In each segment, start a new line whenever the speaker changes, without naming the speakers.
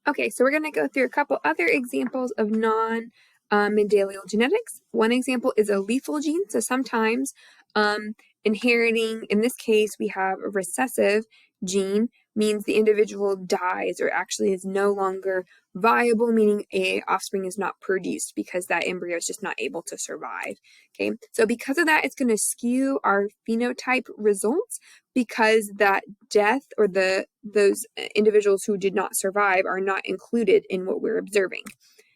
Okay, so we're going to go through a couple other examples of non-Mendelian genetics. One example is a lethal gene. So sometimes inheriting, in this case, we have a recessive gene, means the individual dies or actually is no longer viable, meaning a offspring is not produced because that embryo is just not able to survive. Okay, so because of that, it's going to skew our phenotype results because that death or those individuals who did not survive are not included in what we're observing.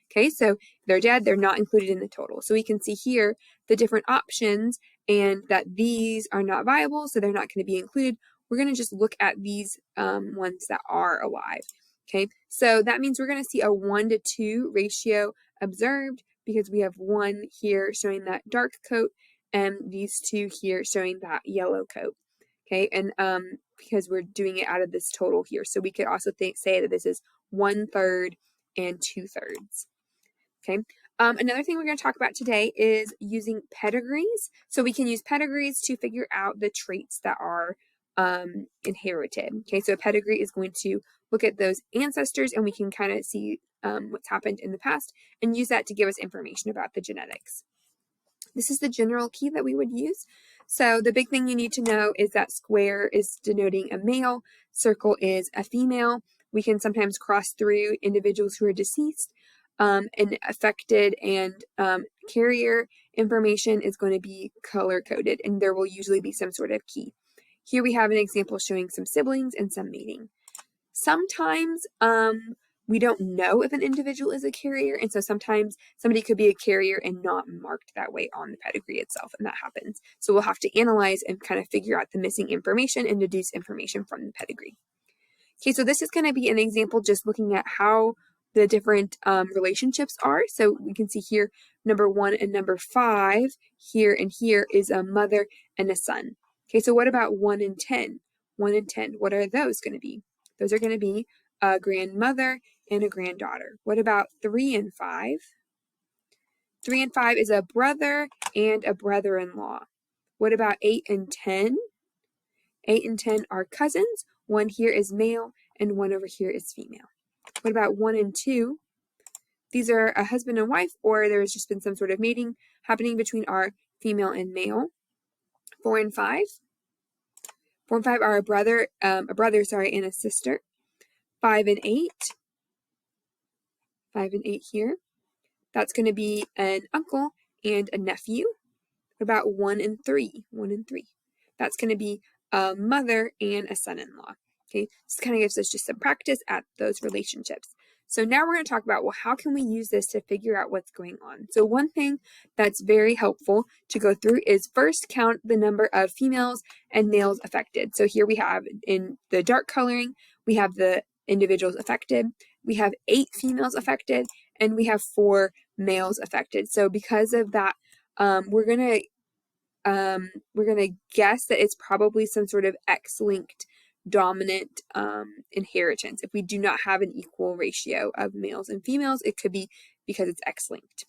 Okay, so they're dead, they're not included in the total. So we can see here the different options and that these are not viable, so they're not going to be included. We're going to just look at these ones that are alive. Okay, so that means we're going to see a 1-to-2 ratio observed because we have one here showing that dark coat and these two here showing that yellow coat. Okay, and because we're doing it out of this total here. So we could also say that this is 1/3 and 2/3. Okay. Another thing we're going to talk about today is using pedigrees. So we can use pedigrees to figure out the traits that are inherited. Okay, so a pedigree is going to look at those ancestors and we can kind of see what's happened in the past and use that to give us information about the genetics. This is the general key that we would use. So the big thing you need to know is that square is denoting a male, circle is a female. We can sometimes cross through individuals who are deceased. And affected and carrier information is going to be color-coded, and there will usually be some sort of key. Here we have an example showing some siblings and some mating. Sometimes we don't know if an individual is a carrier, and so sometimes somebody could be a carrier and not marked that way on the pedigree itself, and that happens. So we'll have to analyze and kind of figure out the missing information and deduce information from the pedigree. Okay, so this is going to be an example just looking at how the different relationships are. So we can see here, number 1 and number 5, here and here is a mother and a son. Okay, so what about 1 and 10? 1 and 10, what are those going to be? Those are going to be a grandmother and a granddaughter. What about 3 and 5? 3 and 5 is a brother and a brother-in-law. What about 8 and 10? 8 and 10 are cousins. One here is male and one over here is female. What about 1 and 2? These are a husband and wife, or there's just been some sort of mating happening between our female and male. 4 and 5? 4 and 5 are a brother, and a sister. 5 and 8? 5 and 8 here. That's going to be an uncle and a nephew. What about 1 and 3? 1 and 3. That's going to be a mother and a son-in-law. Okay, this kind of gives us just some practice at those relationships. So now we're going to talk about, well, how can we use this to figure out what's going on? So one thing that's very helpful to go through is first count the number of females and males affected. So here we have in the dark coloring, we have the individuals affected. We have 8 females affected, and we have 4 males affected. So because of that, we're gonna guess that it's probably some sort of X-linked dominant inheritance. If we do not have an equal ratio of males and females, it could be because it's X-linked.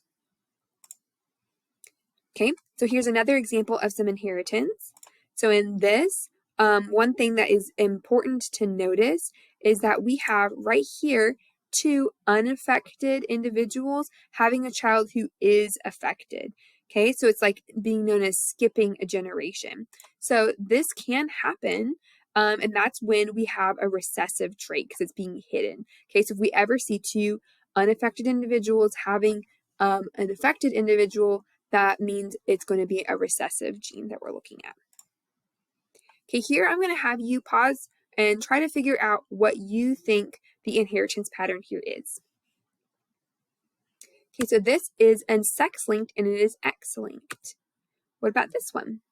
Okay, so here's another example of some inheritance. So in this, one thing that is important to notice is that we have right here 2 unaffected individuals having a child who is affected. Okay, so it's like being known as skipping a generation. So this can happen, and that's when we have a recessive trait because it's being hidden. Okay, so if we ever see 2 unaffected individuals having an affected individual, that means it's going to be a recessive gene that we're looking at. Okay, here I'm going to have you pause and try to figure out what you think the inheritance pattern here is. Okay, so this is an sex-linked and it is X-linked. What about this one?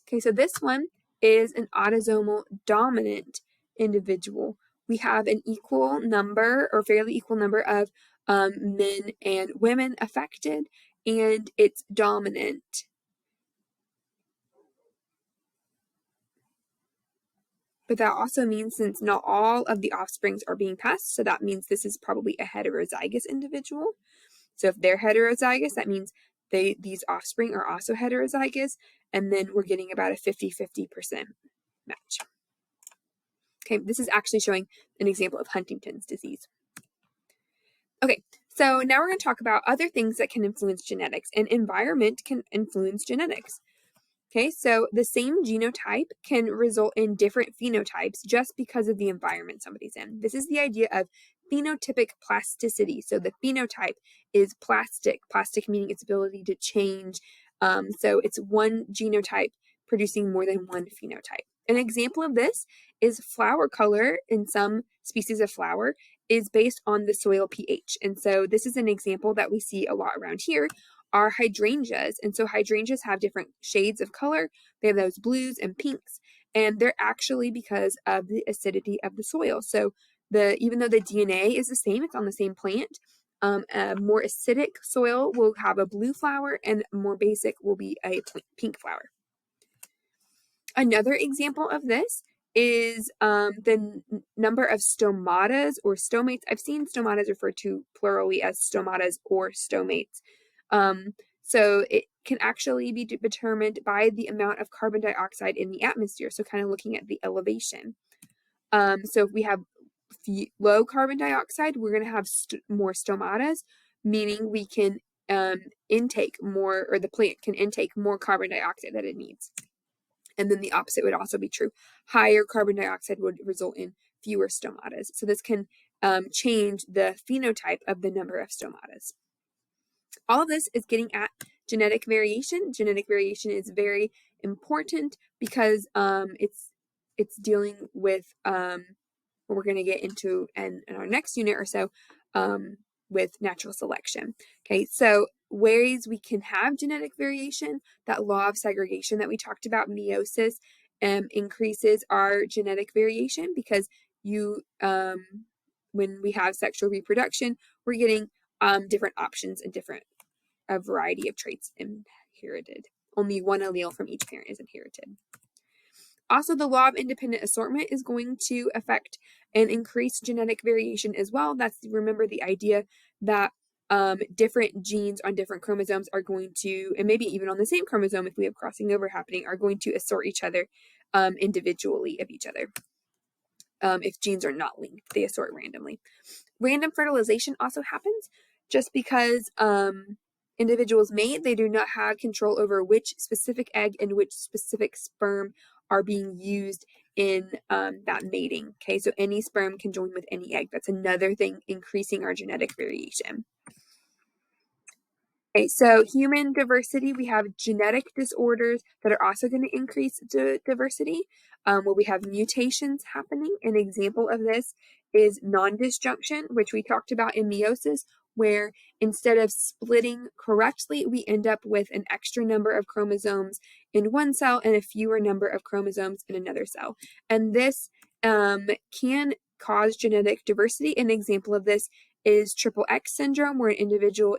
Okay, so this one is an autosomal dominant individual. We have an equal number or fairly equal number of men and women affected, and it's dominant. But that also means since not all of the offsprings are being passed, so that means this is probably a heterozygous individual. So if they're heterozygous, that means these offspring are also heterozygous, and then we're getting about a 50-50% match. Okay, this is actually showing an example of Huntington's disease. Okay, so now we're going to talk about other things that can influence genetics, and environment can influence genetics. Okay, so the same genotype can result in different phenotypes just because of the environment somebody's in. This is the idea of phenotypic plasticity. So the phenotype is plastic meaning its ability to change. So it's one genotype producing more than one phenotype. An example of this is flower color in some species of flower is based on the soil pH. And so this is an example that we see a lot around here are hydrangeas. And so hydrangeas have different shades of color. They have those blues and pinks, and they're actually because of the acidity of the soil. So even though the DNA is the same, it's on the same plant, a more acidic soil will have a blue flower and more basic will be a pink flower. Another example of this is the number of stomatas or stomates. I've seen stomatas referred to plurally as stomatas or stomates. So it can actually be determined by the amount of carbon dioxide in the atmosphere. So kind of looking at the elevation. So if we have low carbon dioxide, we're going to have more stomatas, meaning we can intake more, or the plant can intake more carbon dioxide that it needs. And then the opposite would also be true. Higher carbon dioxide would result in fewer stomatas. So this can change the phenotype of the number of stomatas. All of this is getting at genetic variation. Genetic variation is very important because it's dealing with what we're going to get into in our next unit or so with natural selection. Okay, so ways we can have genetic variation, that law of segregation that we talked about, meiosis, increases our genetic variation because when we have sexual reproduction, we're getting different options and a variety of traits inherited. Only one allele from each parent is inherited. Also, the law of independent assortment is going to affect and increase genetic variation as well. Remember the idea that different genes on different chromosomes are going to, and maybe even on the same chromosome if we have crossing over happening, are going to assort each other individually of each other. If genes are not linked, they assort randomly. Random fertilization also happens just because individuals mate, they do not have control over which specific egg and which specific sperm are being used in that mating. Okay, so any sperm can join with any egg. That's another thing increasing our genetic variation. Okay, so human diversity, we have genetic disorders that are also going to increase diversity, where we have mutations happening. An example of this is non-disjunction, which we talked about in meiosis, where instead of splitting correctly, we end up with an extra number of chromosomes in one cell and a fewer number of chromosomes in another cell. And this can cause genetic diversity. An example of this is triple X syndrome, where an individual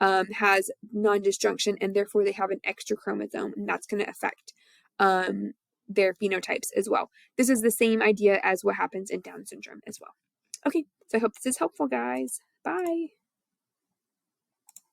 has non-disjunction and therefore they have an extra chromosome, and that's going to affect their phenotypes as well. This is the same idea as what happens in Down syndrome as well. Okay, so I hope this is helpful, guys. Bye.